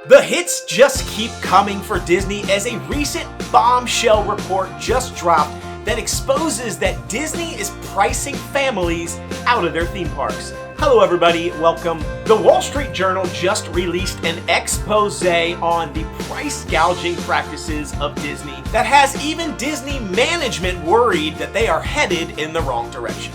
The hits just keep coming for Disney as a recent Bombshell report just dropped that exposes that Disney is pricing families out of their theme parks. Hello everybody, welcome. The Wall Street Journal just released an expose on the price gouging practices of Disney that has even Disney management worried that they are headed in the wrong direction.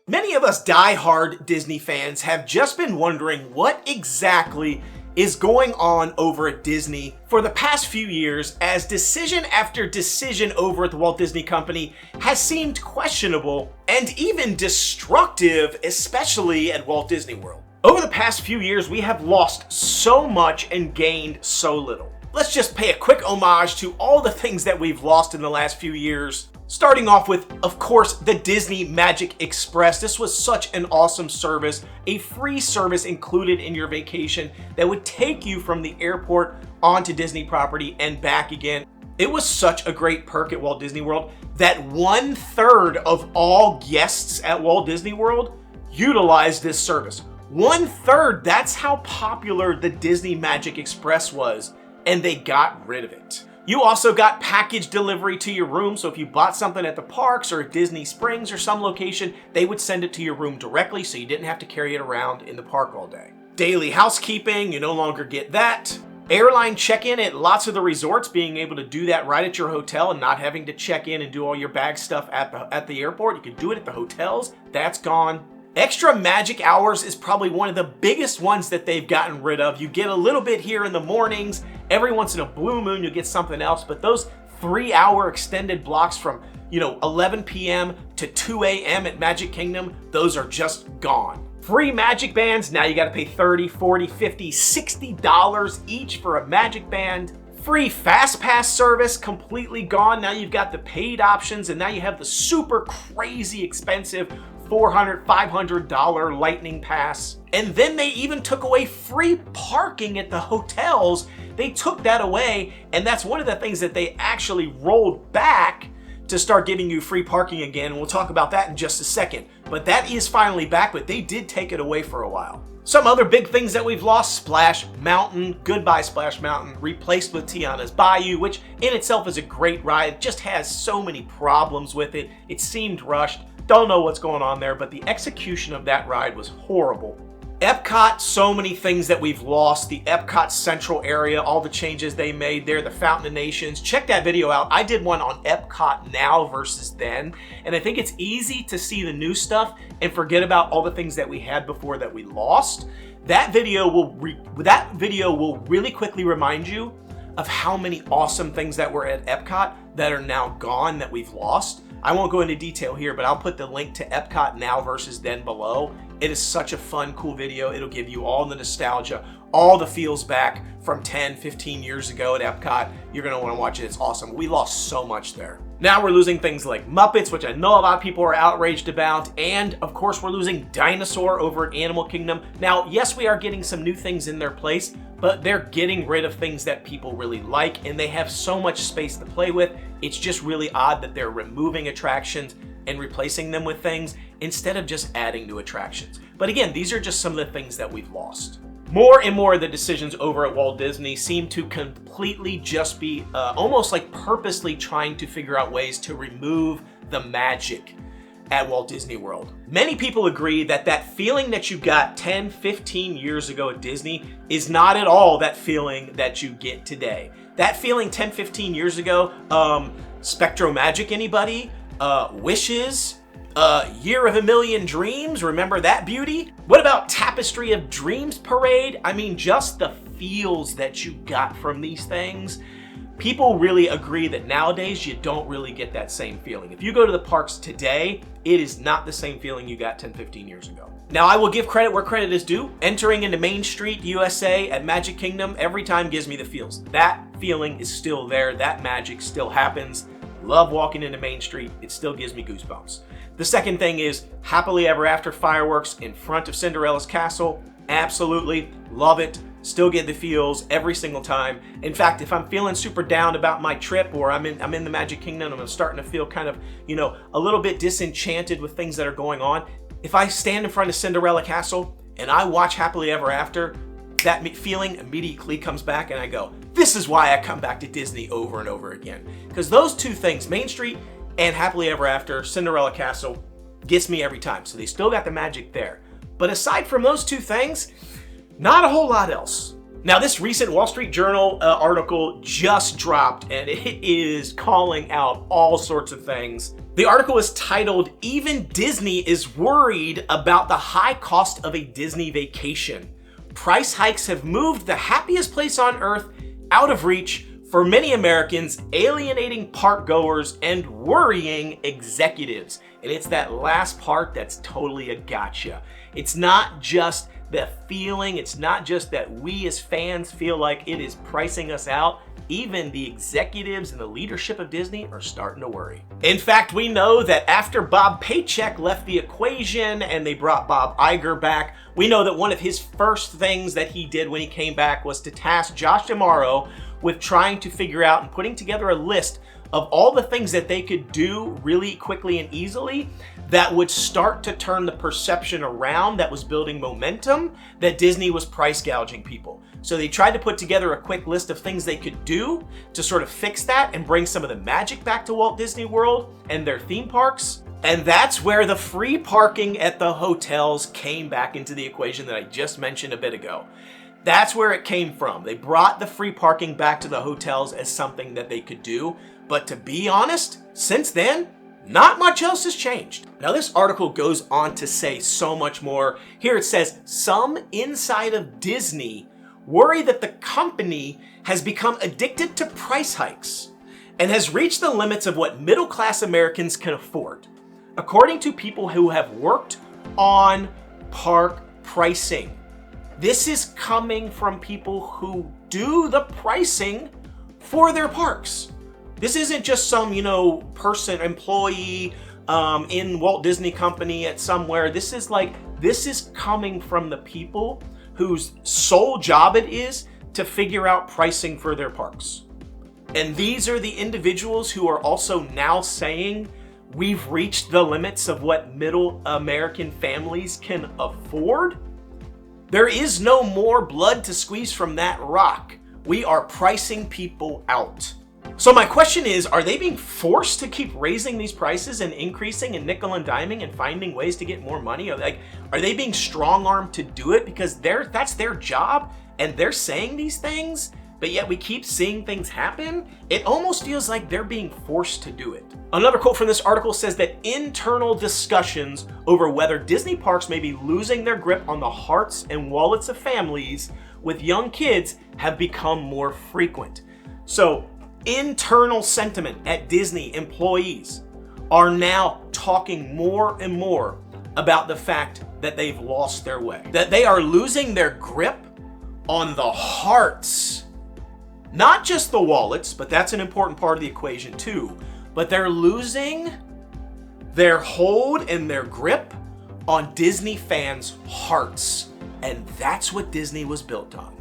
Many of us die-hard Disney fans have just been wondering what exactly is going on over at Disney for the past few years, as decision after decision over at the Walt Disney Company has seemed questionable and even destructive, especially at Walt Disney World. Over the past few years, we have lost so much and gained so little. Let's just pay a quick homage to all the things that we've lost in the last few years. Starting off with, of course, the Disney Magic Express. This was such an awesome service, a free service included in your vacation that would take you from the airport onto Disney property and back again. It was such a great perk at Walt Disney World that 1/3 of all guests at Walt Disney World utilized this service. 1/3, that's how popular the Disney Magic Express was, and they got rid of it. You also got package delivery to your room, so if you bought something at the parks or at Disney Springs or some location, they would send it to your room directly so you didn't have to carry it around in the park all day. Daily housekeeping, you no longer get that. Airline check-in at lots of the resorts, being able to do that right at your hotel and not having to check in and do all your bag stuff at the airport. You can do it at the hotels. That's gone. Extra magic hours is probably one of the biggest ones that they've gotten rid of. You get a little bit here in the mornings. Every once in a blue moon, you'll get something else. But those 3-hour extended blocks from, 11 p.m. to 2 a.m. at Magic Kingdom, those are just gone. Free magic bands, now you got to pay $30, $40, $50, $60 each for a magic band. Free Fast Pass service, completely gone. Now you've got the paid options, and now you have the super crazy expensive $400, $500 Lightning Pass. And then they even took away free parking at the hotels. They took that away, and that's one of the things that they actually rolled back to start giving you free parking again, and we'll talk about that in just a second. But that is finally back, but they did take it away for a while. Some other big things that we've lost: Splash Mountain, goodbye Splash Mountain, replaced with Tiana's Bayou, which in itself is a great ride. It just has so many problems with it. It seemed rushed. Don't know what's going on there, but the execution of that ride was horrible. Epcot, so many things that we've lost. The Epcot Central area, all the changes they made there, the Fountain of Nations. Check that video out. I did one on Epcot now versus then, and I think it's easy to see the new stuff and forget about all the things that we had before that we lost. That video will really quickly remind you of how many awesome things that were at Epcot that are now gone, that we've lost. I won't go into detail here, but I'll put the link to Epcot now versus then below. It is such a fun, cool video. It'll give you all the nostalgia, all the feels back from 10, 15 years ago at Epcot. You're gonna wanna watch it, it's awesome. We lost so much there. Now we're losing things like Muppets, which I know a lot of people are outraged about, and of course we're losing Dinosaur over at Animal Kingdom. Now, yes, we are getting some new things in their place, but they're getting rid of things that people really like, and they have so much space to play with. It's just really odd that they're removing attractions and replacing them with things instead of just adding new attractions. But again, these are just some of the things that we've lost. More and more of the decisions over at Walt Disney seem to completely just be almost like purposely trying to figure out ways to remove the magic at Walt Disney World. Many people agree that that feeling that you got 10, 15 years ago at Disney is not at all that feeling that you get today. That feeling 10, 15 years ago, Spectro Magic, anybody? Wishes? Year of a Million Dreams, remember that beauty? What about Tapestry of Dreams Parade? I mean, just the feels that you got from these things. People really agree that nowadays you don't really get that same feeling. If you go to the parks today, it is not the same feeling you got 10, 15 years ago. Now, I will give credit where credit is due. Entering into Main Street USA at Magic Kingdom every time gives me the feels. That feeling is still there. That magic still happens. Love walking into Main Street. It still gives me goosebumps. The second thing is Happily Ever After fireworks in front of Cinderella's castle. Absolutely love it. Still get the feels every single time. In fact, if I'm feeling super down about my trip, or I'm in the Magic Kingdom and I'm starting to feel kind of, a little bit disenchanted with things that are going on, if I stand in front of Cinderella Castle and I watch Happily Ever After, that feeling immediately comes back and I go, this is why I come back to Disney over and over again. Because those two things, Main Street and Happily Ever After, Cinderella Castle, gets me every time. So they still got the magic there. But aside from those two things, not a whole lot else. Now, this recent Wall Street Journal article just dropped, and it is calling out all sorts of things. The article is titled, "Even Disney is Worried About the High Cost of a Disney Vacation. Price hikes have moved the happiest place on earth out of reach for many Americans, alienating park goers and worrying executives." And it's that last part that's totally a gotcha. It's not just the feeling, it's not just that we as fans feel like it is pricing us out. Even the executives and the leadership of Disney are starting to worry. In fact, we know that after Bob Paycheck left the equation and they brought Bob Iger back, we know that one of his first things that he did when he came back was to task Josh D'Amaro with trying to figure out and putting together a list of all the things that they could do really quickly and easily that would start to turn the perception around that was building momentum that Disney was price gouging people. So they tried to put together a quick list of things they could do to sort of fix that and bring some of the magic back to Walt Disney World and their theme parks. And that's where the free parking at the hotels came back into the equation that I just mentioned a bit ago. That's where it came from. They brought the free parking back to the hotels as something that they could do. But to be honest, since then, not much else has changed. Now, this article goes on to say so much more. Here it says, some inside of Disney worry that the company has become addicted to price hikes and has reached the limits of what middle-class Americans can afford, according to people who have worked on park pricing. This is coming from people who do the pricing for their parks. This isn't just some, person, employee in Walt Disney Company at somewhere. This is coming from the people whose sole job it is to figure out pricing for their parks. And these are the individuals who are also now saying we've reached the limits of what middle American families can afford. There is no more blood to squeeze from that rock. We are pricing people out. So my question is, are they being forced to keep raising these prices and increasing and nickel and diming and finding ways to get more money? Are they being strong-armed to do it because that's their job and they're saying these things, but yet we keep seeing things happen? It almost feels like they're being forced to do it. Another quote from this article says that internal discussions over whether Disney parks may be losing their grip on the hearts and wallets of families with young kids have become more frequent. So, internal sentiment at Disney employees are now talking more and more about the fact that they've lost their way, that they are losing their grip on the hearts, not just the wallets, but that's an important part of the equation too, but they're losing their hold and their grip on Disney fans' hearts. And that's what Disney was built on.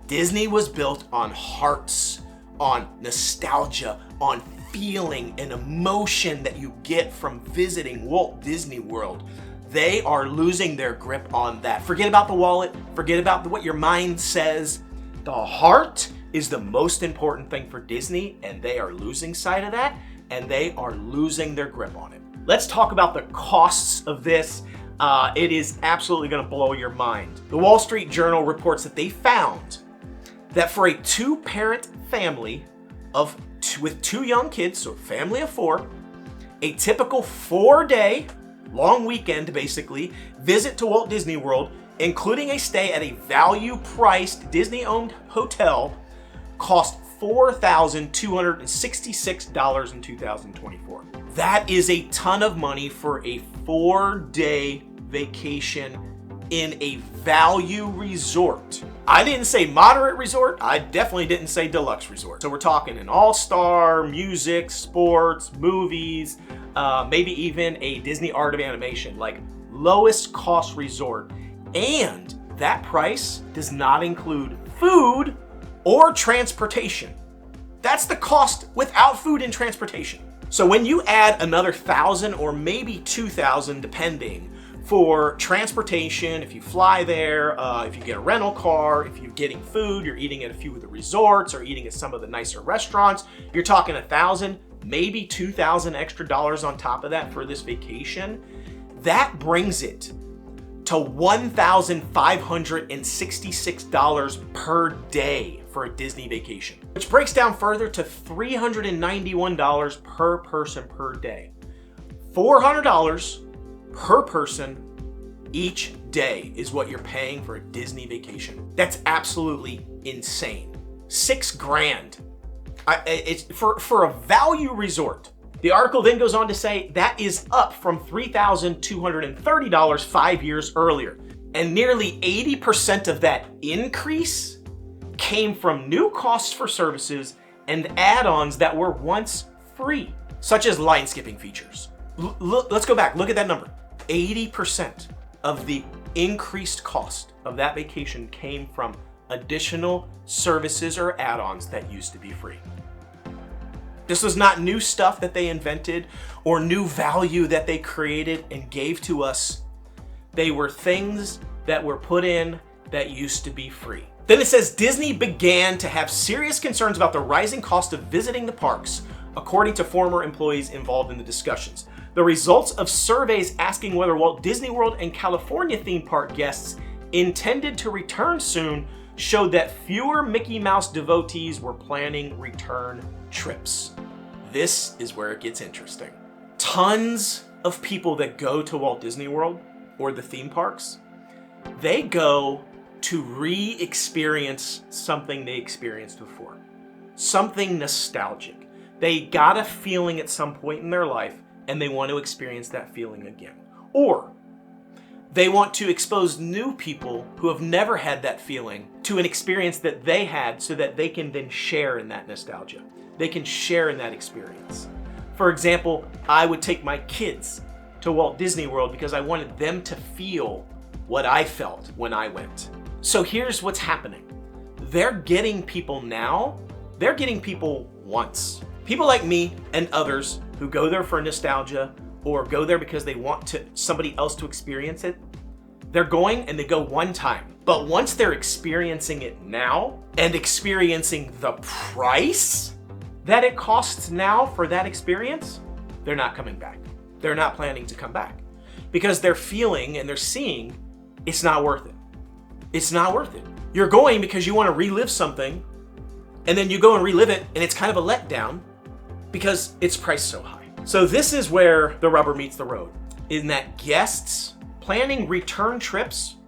Disney was built on hearts, on nostalgia, on feeling and emotion that you get from visiting Walt Disney World. They are losing their grip on that. Forget about the wallet, forget about what your mind says. The heart is the most important thing for Disney, and they are losing sight of that, and they are losing their grip on it. Let's talk about the costs of this. It is absolutely going to blow your mind. The Wall Street Journal reports that they found that for a two-parent family with two young kids, so a family of four, a typical 4-day long weekend, basically, visit to Walt Disney World, including a stay at a value-priced Disney-owned hotel, cost $4,266 in 2024. That is a ton of money for a 4-day vacation in a value resort. I didn't say moderate resort. I definitely didn't say deluxe resort. So we're talking an all-star, music, sports, movies, maybe even a Disney Art of Animation, like lowest cost resort. And that price does not include food or transportation. That's the cost without food and transportation. So when you add another $1,000 or maybe $2,000, depending, for transportation, if you fly there, if you get a rental car, if you're getting food, you're eating at a few of the resorts or eating at some of the nicer restaurants, you're talking $1,000, maybe $2,000 extra dollars on top of that for this vacation. That brings it to $1,566 per day for a Disney vacation, which breaks down further to $391 per person per day. $400 per person each day is what you're paying for a Disney vacation. That's absolutely insane. $6,000. It's for a value resort. The article then goes on to say that is up from $3,230 5 years earlier. And nearly 80% of that increase came from new costs for services and add-ons that were once free, such as line skipping features. Let's go back, look at that number. 80% of the increased cost of that vacation came from additional services or add-ons that used to be free. This was not new stuff that they invented or new value that they created and gave to us. They were things that were put in that used to be free. Then it says Disney began to have serious concerns about the rising cost of visiting the parks, according to former employees involved in the discussions. The results of surveys asking whether Walt Disney World and California theme park guests intended to return soon showed that fewer Mickey Mouse devotees were planning return trips. This is where it gets interesting. Tons of people that go to Walt Disney World or the theme parks, they go to re-experience something they experienced before. Something nostalgic. They got a feeling at some point in their life and they want to experience that feeling again. Or they want to expose new people who have never had that feeling to an experience that they had so that they can then share in that nostalgia. They can share in that experience. For example, I would take my kids to Walt Disney World because I wanted them to feel what I felt when I went. So here's what's happening. They're getting people now. They're getting people once. People like me and others who go there for nostalgia or go there because they want somebody else to experience it. They're going and they go one time. But once they're experiencing it now and experiencing the price that it costs now for that experience, they're not coming back. They're not planning to come back because they're feeling and they're seeing it's not worth it. It's not worth it. You're going because you want to relive something and then you go and relive it and it's kind of a letdown because it's priced so high. So this is where the rubber meets the road, in that guests planning return trips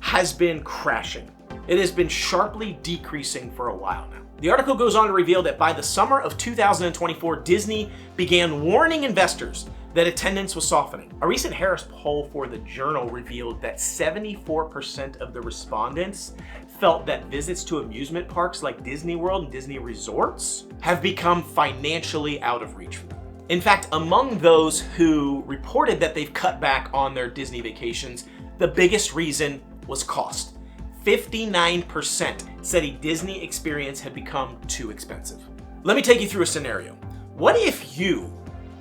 has been crashing. It has been sharply decreasing for a while now. The article goes on to reveal that by the summer of 2024, Disney began warning investors that attendance was softening. A recent Harris poll for the Journal revealed that 74% of the respondents felt that visits to amusement parks like Disney World and Disney resorts have become financially out of reach for them. In fact, among those who reported that they've cut back on their Disney vacations, the biggest reason was cost. 59% said a Disney experience had become too expensive. Let me take you through a scenario. What if you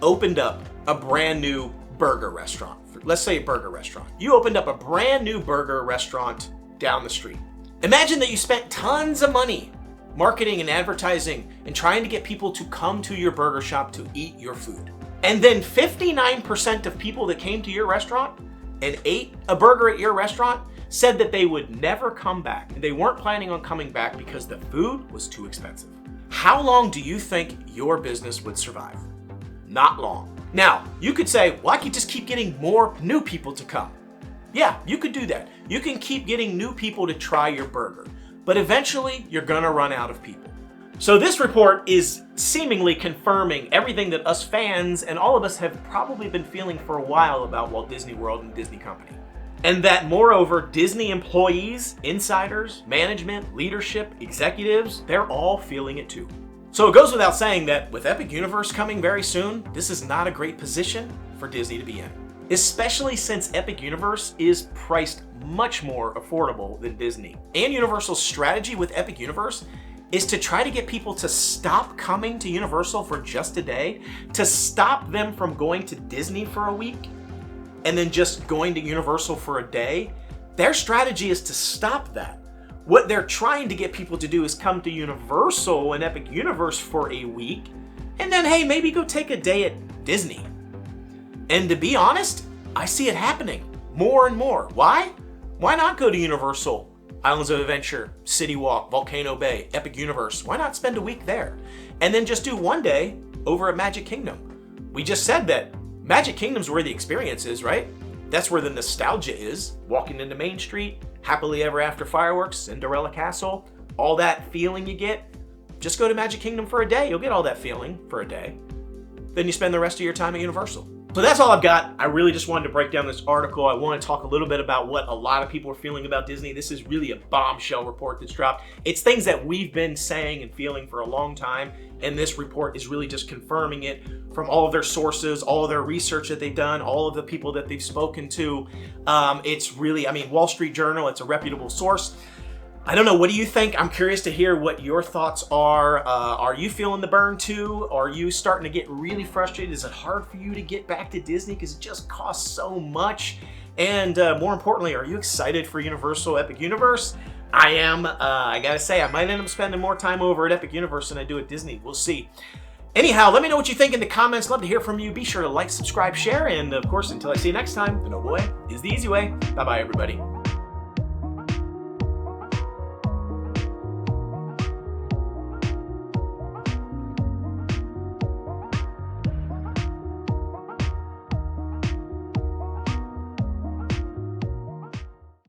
opened up a brand new burger restaurant? Let's say a burger restaurant. You opened up a brand new burger restaurant down the street. Imagine that you spent tons of money marketing and advertising and trying to get people to come to your burger shop to eat your food. And then 59% of people that came to your restaurant and ate a burger at your restaurant said that they would never come back. They weren't planning on coming back because the food was too expensive. How long do you think your business would survive? Not long. Now, you could say, well, I could just keep getting more new people to come. Yeah, you could do that. You can keep getting new people to try your burger, but eventually you're gonna run out of people. So this report is seemingly confirming everything that us fans and all of us have probably been feeling for a while about Walt Disney World and Disney Company. And that moreover, Disney employees, insiders, management, leadership, executives, they're all feeling it too. So it goes without saying that with Epic Universe coming very soon, this is not a great position for Disney to be in. Especially since Epic Universe is priced much more affordable than Disney. And Universal's strategy with Epic Universe is to try to get people to stop coming to Universal for just a day, to stop them from going to Disney for a week, and then just going to Universal for a day. Their strategy is to stop that. What they're trying to get people to do is come to Universal and Epic Universe for a week, and then, hey, maybe go take a day at Disney. And to be honest, I see it happening more and more. Why? Why not go to Universal, Islands of Adventure, City Walk, Volcano Bay, Epic Universe? Why not spend a week there? And then just do one day over at Magic Kingdom. We just said that Magic Kingdom's where the experience is, right? That's where the nostalgia is. Walking into Main Street, Happily Ever After fireworks, Cinderella Castle, all that feeling you get. Just go to Magic Kingdom for a day. You'll get all that feeling for a day. Then you spend the rest of your time at Universal. So that's all I've got. I really just wanted to break down this article. I want to talk a little bit about what a lot of people are feeling about Disney. This is really a bombshell report that's dropped. It's things that we've been saying and feeling for a long time, and this report is really just confirming it from all of their sources, all of their research that they've done, all of the people that they've spoken to. It's really, Wall Street Journal, it's a reputable source. I don't know, what do you think? I'm curious to hear what your thoughts are. Are you feeling the burn too? Are you starting to get really frustrated? Is it hard for you to get back to Disney because it just costs so much? And more importantly, are you excited for Universal Epic Universe? I am. I gotta say, I might end up spending more time over at Epic Universe than I do at Disney. We'll see. Anyhow, let me know what you think in the comments. Love to hear from you. Be sure to like, subscribe, share, and of course, until I see you next time, the Noble Way is the easy way. Bye-bye, everybody.